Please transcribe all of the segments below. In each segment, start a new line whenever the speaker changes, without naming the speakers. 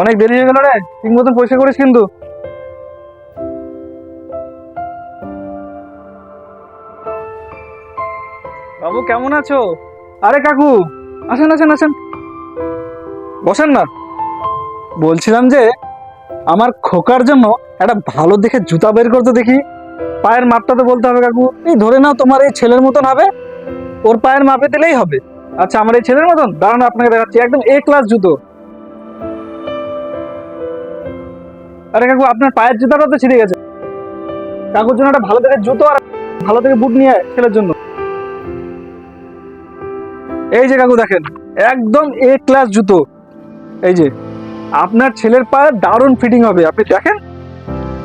অনেক দেরি হয়ে গেল রে, ঠিক মতন পরিষ্কার করিস কিন্তু। বাবু কেমন আছো? আরে কাকু, আসেন আসেন আসেন, বসেন না। বলছিলাম যে আমার খোকার জন্য একটা ভালো দেখে জুতা বের করতে দেখি। পায়ের মাপটা তো বলতে হবে কাকু, এই ধরে নাও তোমার এই ছেলের মতন হবে, ওর পায়ের মাপে দিলেই হবে। আচ্ছা আমার এই ছেলের মতন দাঁড়ানো, আপনাকে দেখাচ্ছি একদম এ ক্লাস জুতো। আরে কাকু আপনার পায়ের জুতাটা তো ছিঁড়ে গেছে, কাকুর জন্য একটা ভালো দেখে জুতো আর ভালো দেখে বুট নিয়ে আয় ছেলের জন্য। এই যে কাকু দেখেন, একদম এ ক্লাস জুতো। এই যে আপনার ছেলের পায়ে দারুণ ফিটিং হবে, আপনি দেখেন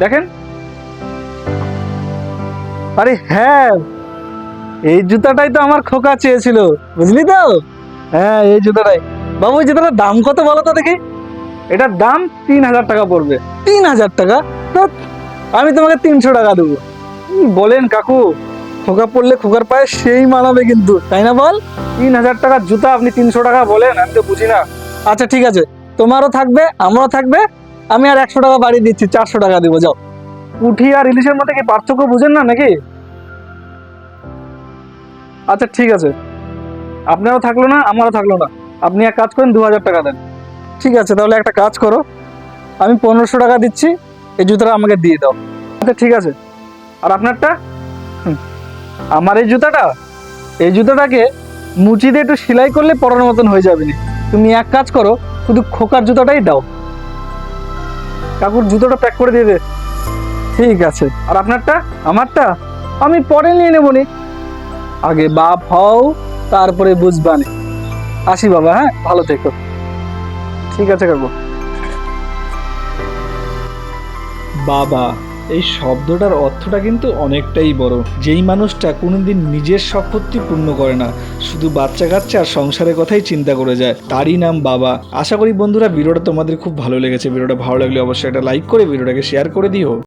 দেখেন। আরে হ্যাঁ, এই জুতাটাই তো আমার খোকা চেয়েছিল, বুঝলি তো। হ্যাঁ এই জুতাটাই। বাবু এই জুতাটার দাম কত বলো তো দেখি? এটার দাম 3,000 টাকা পড়বে। 3,000 টাকা? ধ্যাৎ, আমি তোমাকে 300 টাকা দেবো। কি বলেন কাকু, খোকা পড়লে খোকার পায়ে সেই মানাবে কিন্তু, তাই না বল? 3,000 টাকার জুতা আপনি 300 টাকা বলেন, আমি তো বুঝি না। আচ্ছা ঠিক আছে, তোমারও থাকবে আমারও থাকবে, আমি আর 100 টাকা বাড়িয়ে দিচ্ছি, 400 টাকা দেবো, যাও। পুঁটি আর ইলিশের মধ্যে কি পার্থক্য বুঝেন না নাকি? আচ্ছা ঠিক আছে, আপনারও থাকলো না আমারও থাকলো না, আপনি এক কাজ করেন 2,000 টাকা দেন। ঠিক আছে তাহলে একটা কাজ করো, আমি 1500 টাকা দিচ্ছি, এই জুতোটা আমাকে দিয়ে দাও। আচ্ছা ঠিক আছে, আর আপনারটা? হুম, আমার এই জুতাটা, এই জুতোটাকে মুচি দিয়ে একটু সেলাই করলে পরানোর মতন হয়ে যাবে না। তুমি এক কাজ করো, শুধু খোকার জুতোটাই দাও। কাকুর জুতোটা প্যাক করে দিয়ে দে। ঠিক আছে, আর আপনারটা? আমারটা আমি পরে নিয়ে নেবো নি, আগে বাপ হও তারপরে বুঝবানি। আসি বাবা, হ্যাঁ ভালো থেকো। ঠিক আছে কাকু।
বাবা, এই শব্দটার অর্থটা কিন্তু অনেকটাই বড়। যেই মানুষটা কোনোদিন নিজের শপথটি পূর্ণ করে না, শুধু বাচ্চা কাচ্চা আর সংসারের কথাই চিন্তা করে যায়, তারই নাম বাবা। আশা করি বন্ধুরা ভিডিওটা তোমাদের খুব ভালো লেগেছে। ভিডিওটা ভালো লাগলে অবশ্যই একটা লাইক করে ভিডিওটাকে শেয়ার করে দিও।